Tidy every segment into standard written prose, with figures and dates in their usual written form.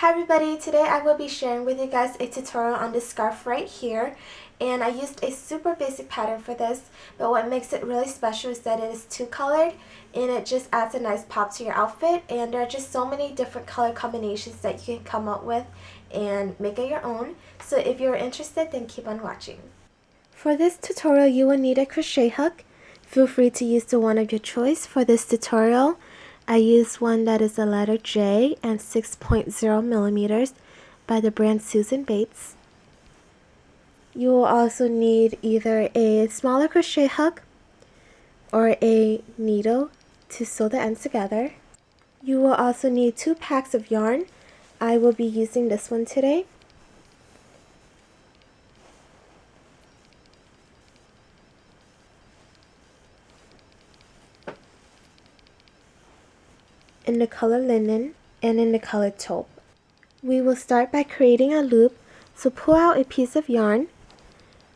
Hi everybody, today I will be sharing with you guys a tutorial on this scarf right here, and I used a super basic pattern for this, but what makes it really special is that it is two-colored and it just adds a nice pop to your outfit, and there are just so many different color combinations that you can come up with and make it your own. So if you're interested, then keep on watching. For this tutorial you will need a crochet hook. Feel free to use the one of your choice. For this tutorial I used one that is a letter J and 6.0 millimeters by the brand Susan Bates. You will also need either a smaller crochet hook or a needle to sew the ends together. You will also need 2 packs of yarn. I will be using this one today. In the color linen and in the color taupe. We will start by creating a loop, so pull out a piece of yarn,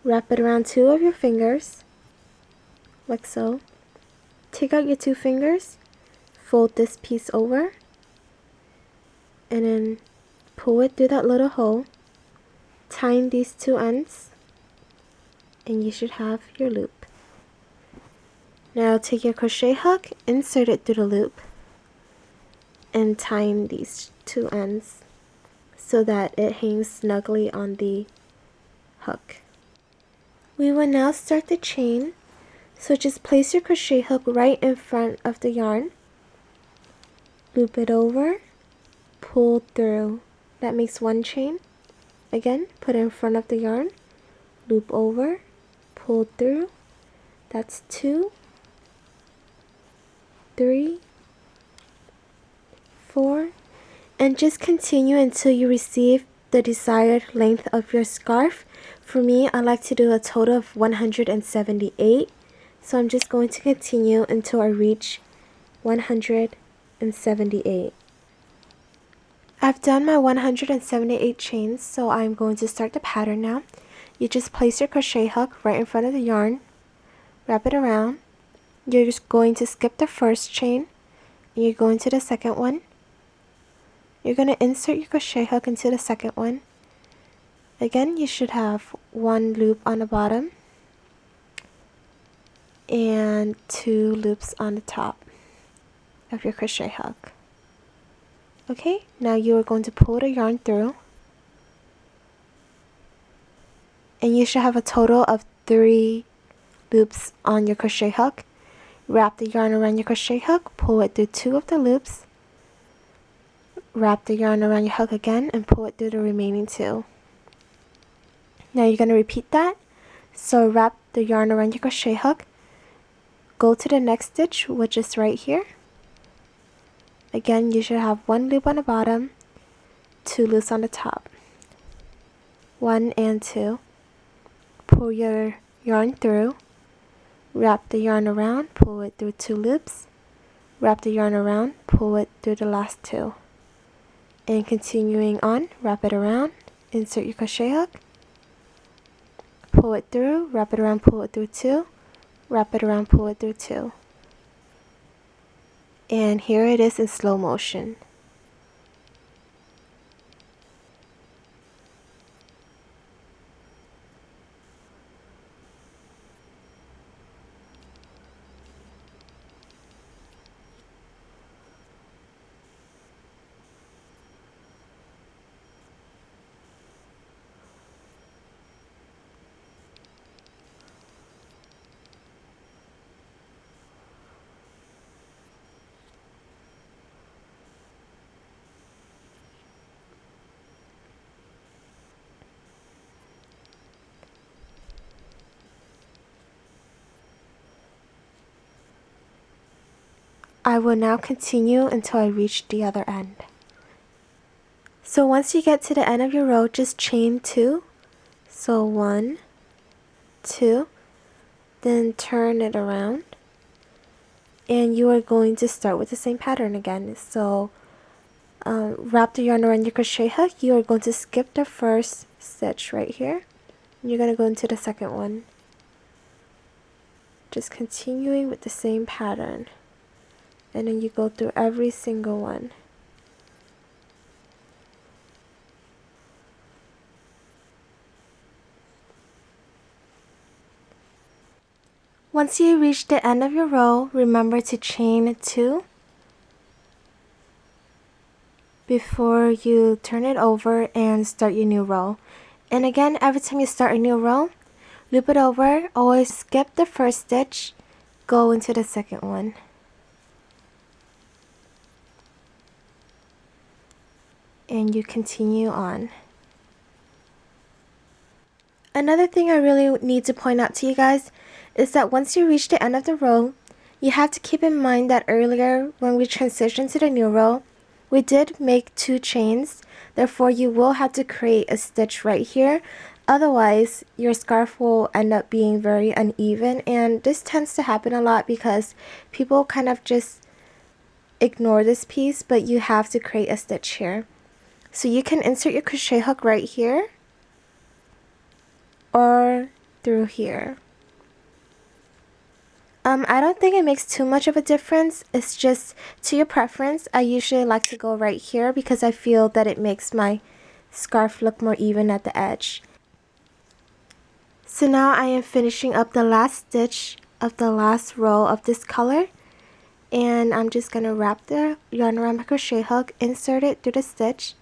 wrap it around 2 of your fingers, like so. Take out your 2 fingers, fold this piece over, and then pull it through that little hole, tying these 2 ends, and you should have your loop. Now take your crochet hook, insert it through the loop, and tying these 2 ends so that it hangs snugly on the hook. We will now start the chain, so just place your crochet hook right in front of the yarn, loop it over, pull through. That makes 1 chain. Again, put it in front of the yarn, loop over, pull through. That's 2, 3, 4, and just continue until you receive the desired length of your scarf. For me, I like to do a total of 178, so I'm just going to continue until I reach 178. I've done my 178 chains, so I'm going to start the pattern now. You just place your crochet hook right in front of the yarn, wrap it around. You're just going to skip the first chain, and you're going to the second one. You're going to insert your crochet hook into the second one. Again, you should have 1 loop on the bottom and 2 loops on the top of your crochet hook. Okay, now you are going to pull the yarn through, and you should have a total of 3 loops on your crochet hook. Wrap the yarn around your crochet hook, pull it through 2 of the loops, wrap the yarn around your hook again, and pull it through the remaining 2. Now you're going to repeat that. So wrap the yarn around your crochet hook, go to the next stitch, which is right here. Again, you should have 1 loop on the bottom, 2 loops on the top. 1 and 2. Pull your yarn through, wrap the yarn around, pull it through 2 loops, wrap the yarn around, pull it through the last 2. And continuing on, wrap it around, insert your crochet hook, pull it through, wrap it around, pull it through 2, wrap it around, pull it through 2. And here it is in slow motion. I will now continue until I reach the other end. So once you get to the end of your row, just chain 2. So 1, 2, then turn it around. And you are going to start with the same pattern again. So wrap the yarn around your crochet hook. You are going to skip the first stitch right here. You're going to go into the second one. Just continuing with the same pattern. And then you go through every single one. Once you reach the end of your row, remember to chain 2 before you turn it over and start your new row. And again, every time you start a new row, loop it over, always skip the first stitch, go into the second one. And you continue on. Another thing I really need to point out to you guys is that once you reach the end of the row, you have to keep in mind that earlier when we transitioned to the new row, we did make 2 chains, therefore you will have to create a stitch right here. Otherwise, your scarf will end up being very uneven, and this tends to happen a lot because people kind of just ignore this piece, but you have to create a stitch here. So you can insert your crochet hook right here or through here. I don't think it makes too much of a difference. It's just to your preference. I usually like to go right here because I feel that it makes my scarf look more even at the edge. So now I am finishing up the last stitch of the last row of this color, and I'm just going to wrap the yarn around my crochet hook, insert it through the stitch,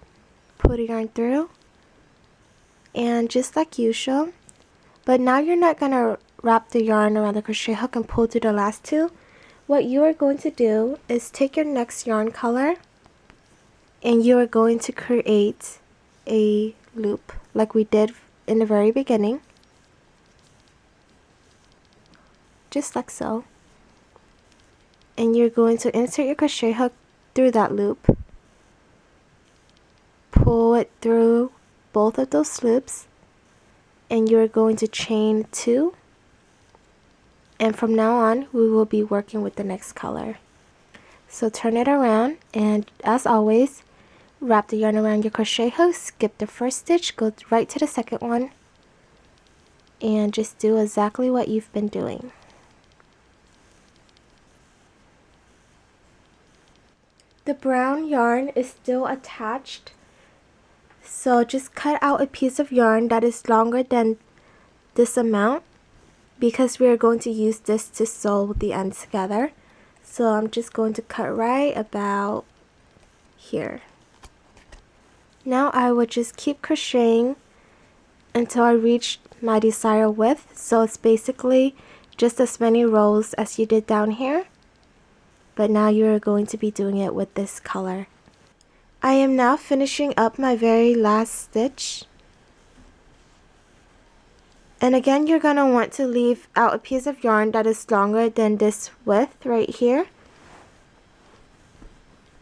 put a yarn through, and just like usual. But now you're not going to wrap the yarn around the crochet hook and pull through the last 2. What you are going to do is take your next yarn color and you are going to create a loop like we did in the very beginning, just like so. And you're going to insert your crochet hook through that loop, pull it through both of those loops, and you're going to chain 2, and from now on we will be working with the next color. So turn it around, and as always, wrap the yarn around your crochet hook, skip the first stitch, go right to the second one, and just do exactly what you've been doing. The brown yarn is still attached, so just cut out a piece of yarn that is longer than this amount because we are going to use this to sew the ends together. So I'm just going to cut right about here. Now I will just keep crocheting until I reach my desired width. So it's basically just as many rows as you did down here, but now you're going to be doing it with this color. I am now finishing up my very last stitch. And again, you're going to want to leave out a piece of yarn that is longer than this width right here.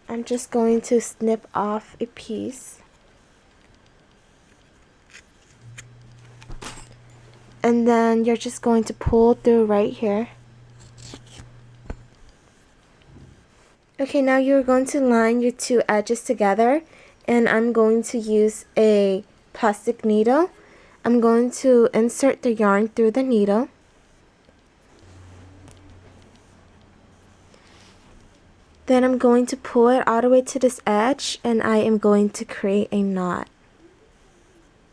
I'm just going to snip off a piece. And then you're just going to pull through right here. Okay, now you're going to line your 2 edges together, and I'm going to use a plastic needle. I'm going to insert the yarn through the needle. Then I'm going to pull it all the way to this edge, and I am going to create a knot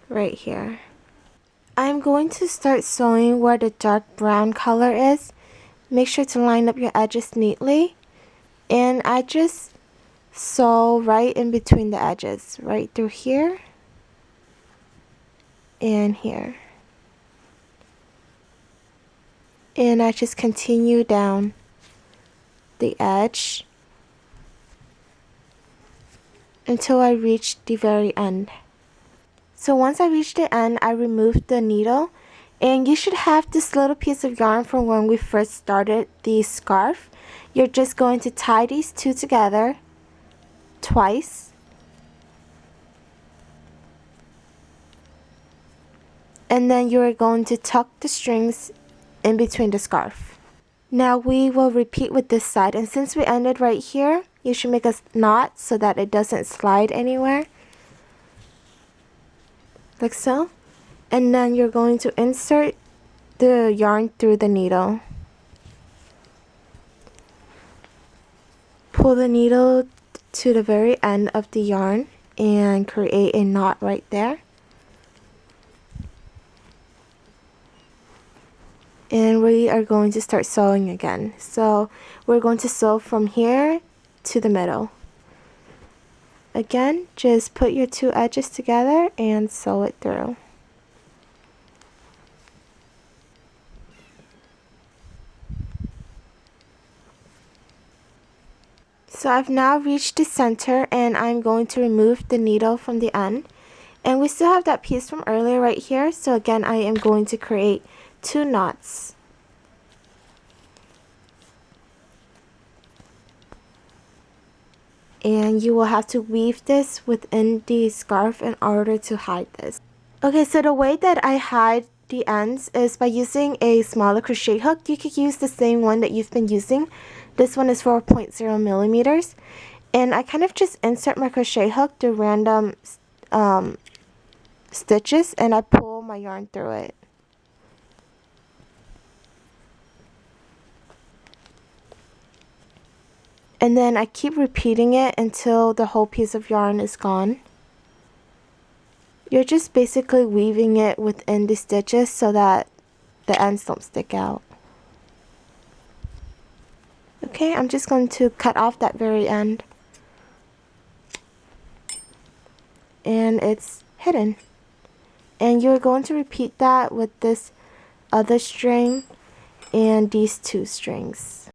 right here. I'm going to start sewing where the dark brown color is. Make sure to line up your edges neatly, and I just sew right in between the edges, right through here and here. And I just continue down the edge until I reach the very end. So once I reach the end, I remove the needle, and you should have this little piece of yarn from when we first started the scarf. You're just going to tie these 2 together twice. And then you're going to tuck the strings in between the scarf. Now we will repeat with this side, and since we ended right here, you should make a knot so that it doesn't slide anywhere, like so. And then you're going to insert the yarn through the needle. Pull the needle to the very end of the yarn and create a knot right there. and we are going to start sewing again. So we're going to sew from here to the middle. Again, just put your two edges together and sew it through. So I've now reached the center, and I'm going to remove the needle from the end. And we still have that piece from earlier right here. So again, I am going to create 2 knots. And you will have to weave this within the scarf in order to hide this. Okay, so the way that I hide the ends is by using a smaller crochet hook. You could use the same one that you've been using. This one is 4.0 millimeters. And I kind of just insert my crochet hook through random stitches, and I pull my yarn through it. And then I keep repeating it until the whole piece of yarn is gone. You're just basically weaving it within the stitches so that the ends don't stick out. Okay, I'm just going to cut off that very end. And it's hidden. And you're going to repeat that with this other string and these 2 strings.